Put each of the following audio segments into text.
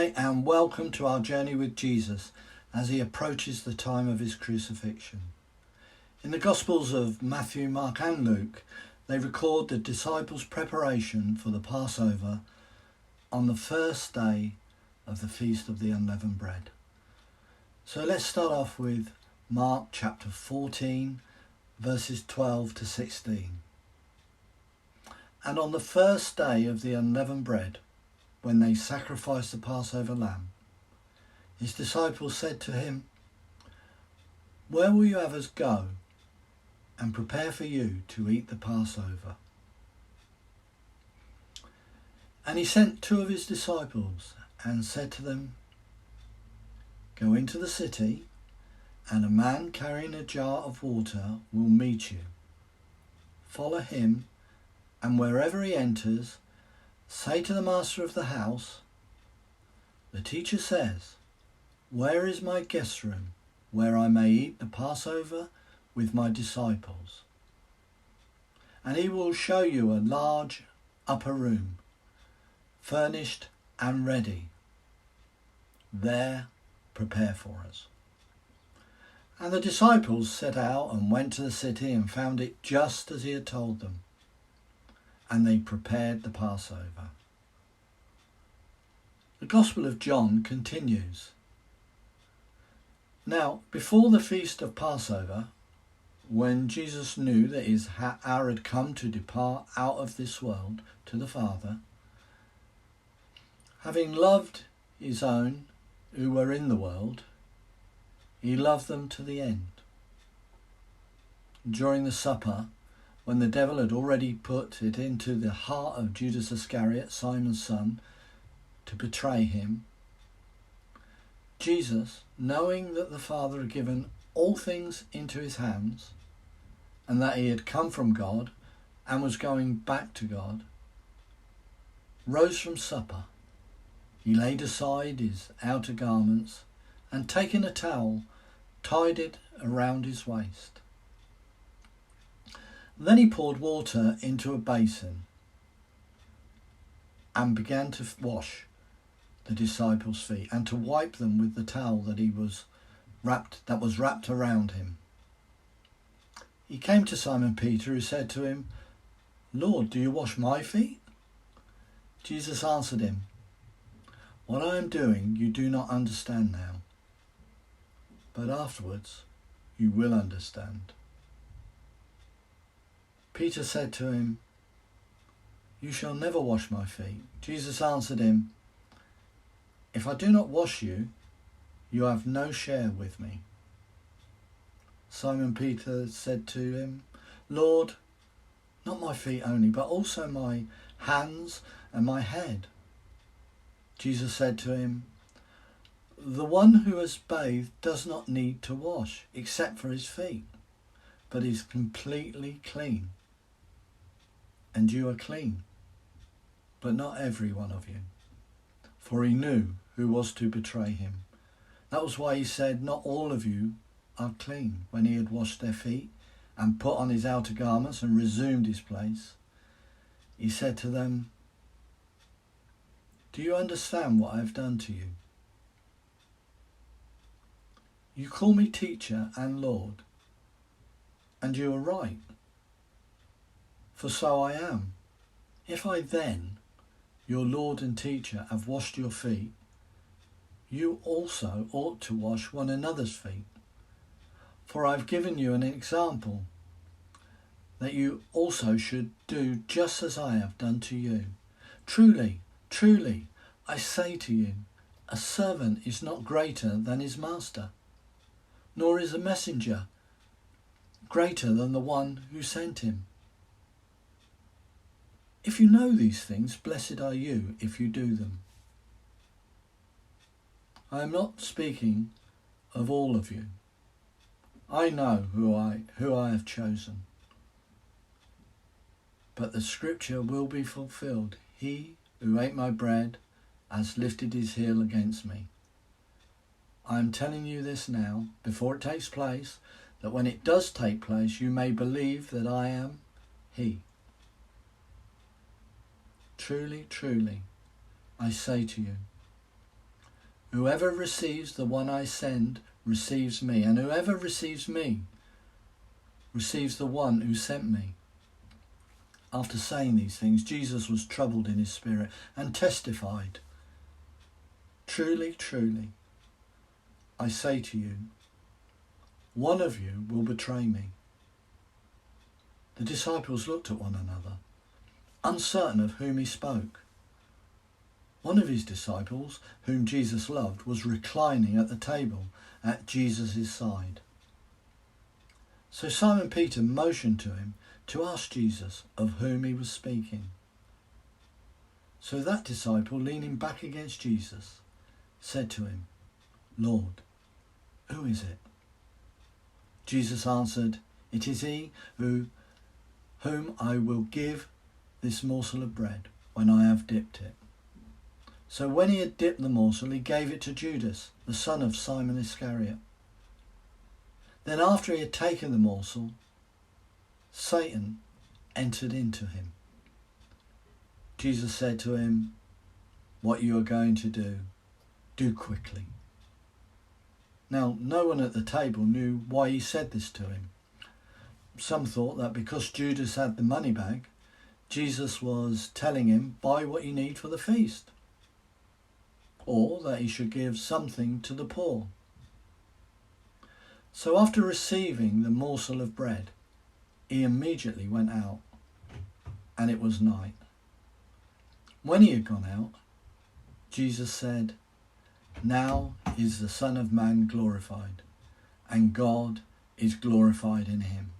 Hi and welcome to our journey with Jesus as he approaches the time of his crucifixion. In the Gospels of Matthew, Mark and Luke, they record the disciples' preparation for the Passover on the first day of the Feast of the Unleavened Bread. So let's start off with Mark chapter 14, verses 12 to 16. And on the first day of the unleavened bread, when they sacrificed the Passover lamb, his disciples said to him, "Where will you have us go and prepare for you to eat the Passover?" And he sent two of his disciples and said to them, "Go into the city, and a man carrying a jar of water will meet you. Follow him, and wherever he enters, say to the master of the house, 'The teacher says, where is my guest room, where I may eat the Passover with my disciples?' And he will show you a large upper room, furnished and ready. There, prepare for us." And the disciples set out and went to the city and found it just as he had told them. And they prepared the Passover. The Gospel of John continues. Now, before the feast of Passover, when Jesus knew that his hour had come to depart out of this world to the Father, having loved his own who were in the world, he loved them to the end. During the supper, when the devil had already put it into the heart of Judas Iscariot, Simon's son, to betray him, Jesus, knowing that the Father had given all things into his hands, and that he had come from God and was going back to God, rose from supper. He laid aside his outer garments and, taking a towel, tied it around his waist. Then he poured water into a basin and began to wash the disciples' feet and to wipe them with the towel that was wrapped around him. He came to Simon Peter, who said to him, "Lord, do you wash my feet?" Jesus answered him, "What I am doing you do not understand now, but afterwards you will understand." Peter said to him, "You shall never wash my feet." Jesus answered him, "If I do not wash you, you have no share with me." Simon Peter said to him, "Lord, not my feet only, but also my hands and my head." Jesus said to him, "The one who has bathed does not need to wash except for his feet, but is completely clean. And you are clean, but not every one of you." For he knew who was to betray him. That was why he said, "Not all of you are clean." When he had washed their feet and put on his outer garments and resumed his place, he said to them, "Do you understand what I have done to you? You call me teacher and Lord, and you are right, for so I am. If I then, your Lord and teacher, have washed your feet, you also ought to wash one another's feet. For I have given you an example, that you also should do just as I have done to you. Truly, truly, I say to you, a servant is not greater than his master, nor is a messenger greater than the one who sent him. If you know these things, blessed are you if you do them. I am not speaking of all of you. I know who I have chosen. But the scripture will be fulfilled. He who ate my bread has lifted his heel against me. I am telling you this now, before it takes place, that when it does take place, you may believe that I am he. Truly, truly, I say to you, Whoever receives the one I send receives me, and whoever receives me receives the one who sent me." After saying these things, Jesus was troubled in his spirit and testified, "Truly, truly, I say to you, one of you will betray me." The disciples looked at one another, uncertain of whom he spoke. One of his disciples, whom Jesus loved, was reclining at the table at Jesus' side. So Simon Peter motioned to him to ask Jesus of whom he was speaking. So that disciple, leaning back against Jesus, said to him, "Lord, who is it?" Jesus answered, "It is he whom I will give this morsel of bread when I have dipped it." So when he had dipped the morsel, he gave it to Judas, the son of Simon Iscariot. Then after he had taken the morsel, Satan entered into him. Jesus said to him, "What you are going to do, do quickly." Now, no one at the table knew why he said this to him. Some thought that because Judas had the money bag, Jesus was telling him, buy what you need for the feast, or that he should give something to the poor. So after receiving the morsel of bread, he immediately went out, and it was night. When he had gone out, Jesus said, "Now is the Son of Man glorified, and God is glorified in him.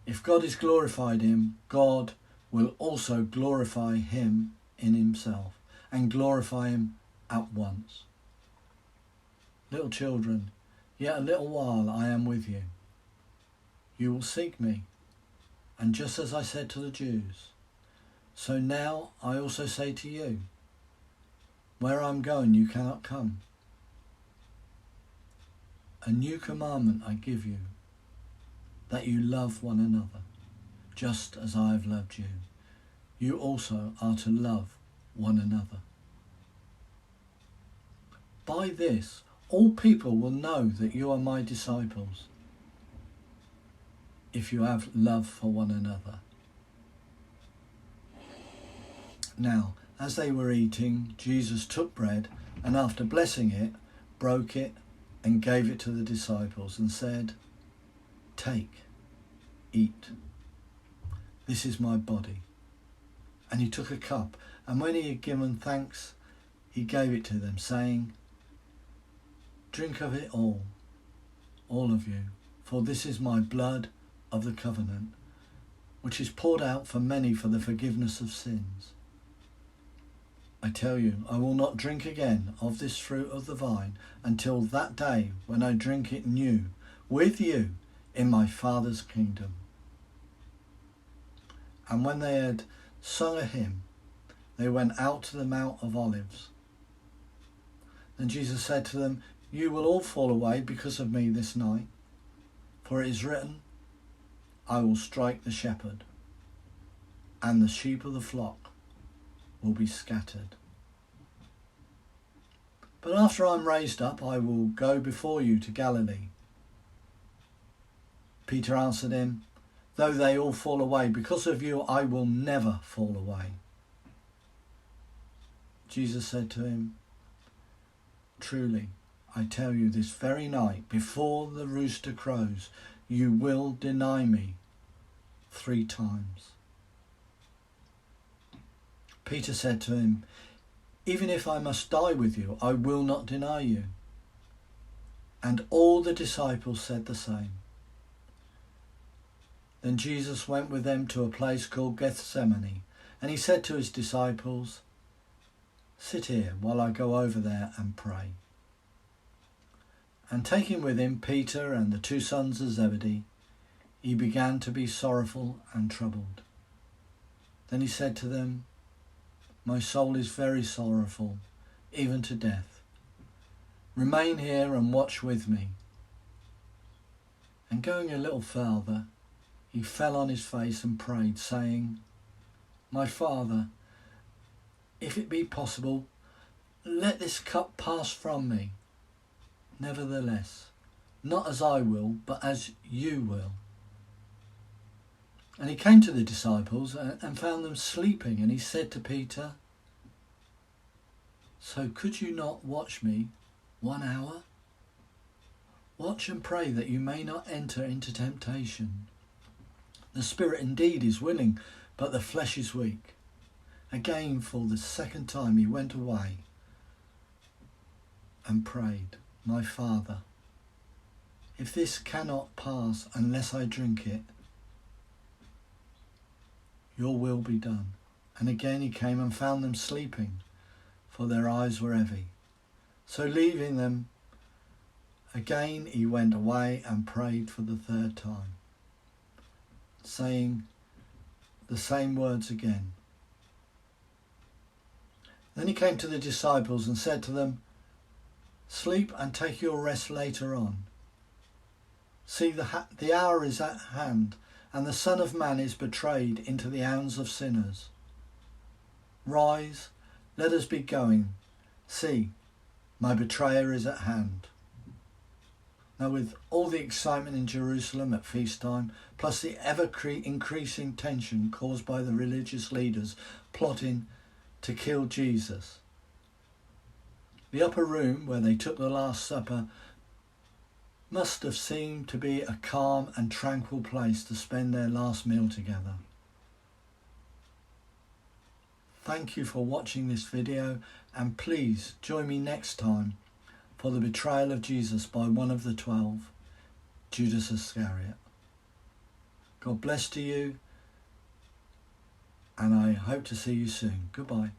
If God is glorified in him, God will also glorify him in himself, and glorify him at once. Little children, yet a little while I am with you. You will seek me, and just as I said to the Jews, so now I also say to you, where I am going you cannot come. A new commandment I give you, that you love one another, just as I have loved you. You also are to love one another. By this, all people will know that you are my disciples, if you have love for one another." Now, as they were eating, Jesus took bread, and after blessing it, broke it, and gave it to the disciples, and said, "Take, eat. This is my body." And he took a cup, and when he had given thanks, he gave it to them, saying, "Drink of it all of you, for this is my blood of the covenant, which is poured out for many for the forgiveness of sins. I tell you, I will not drink again of this fruit of the vine until that day when I drink it new with you in my Father's kingdom." And when they had sung a hymn, they went out to the Mount of Olives. Then Jesus said to them, "You will all fall away because of me this night, for it is written, I will strike the shepherd, and the sheep of the flock will be scattered. But after I am raised up, I will go before you to Galilee." Peter answered him, "Though they all fall away, because of you I will never fall away." Jesus said to him, "Truly, I tell you, this very night, before the rooster crows, you will deny me 3 times. Peter said to him, "Even if I must die with you, I will not deny you." And all the disciples said the same. Then Jesus went with them to a place called Gethsemane, and he said to his disciples, "Sit here while I go over there and pray." And taking with him Peter and the 2 sons of Zebedee, he began to be sorrowful and troubled. Then he said to them, "My soul is very sorrowful, even to death. Remain here and watch with me." And going a little further, he fell on his face and prayed, saying, "My Father, if it be possible, let this cup pass from me. Nevertheless, not as I will, but as you will. And he came to the disciples and found them sleeping, and he said to Peter, so could you not watch me 1 hour? Watch and pray that you may not enter into temptation. The spirit indeed is willing, but the flesh is weak. Again, for the second time, he went away and prayed, my Father, if this cannot pass unless I drink it, your will be done. And again he came and found them sleeping, for their eyes were heavy. So leaving them, again he went away and prayed for the third time, saying the same words again. Then he came to the disciples and said to them, sleep and take your rest later on. See, the hour is at hand, and the Son of Man is betrayed into the hands of sinners. Rise, let us be going. See, my betrayer is at hand. Now, with all the excitement in Jerusalem at feast time, plus the ever-increasing tension caused by the religious leaders plotting to kill Jesus, the upper room where they took the Last Supper must have seemed to be a calm and tranquil place to spend their last meal together. Thank you for watching this video, and please join me next time for the betrayal of Jesus by one of the 12, Judas Iscariot. God bless to you, and I hope to see you soon. Goodbye.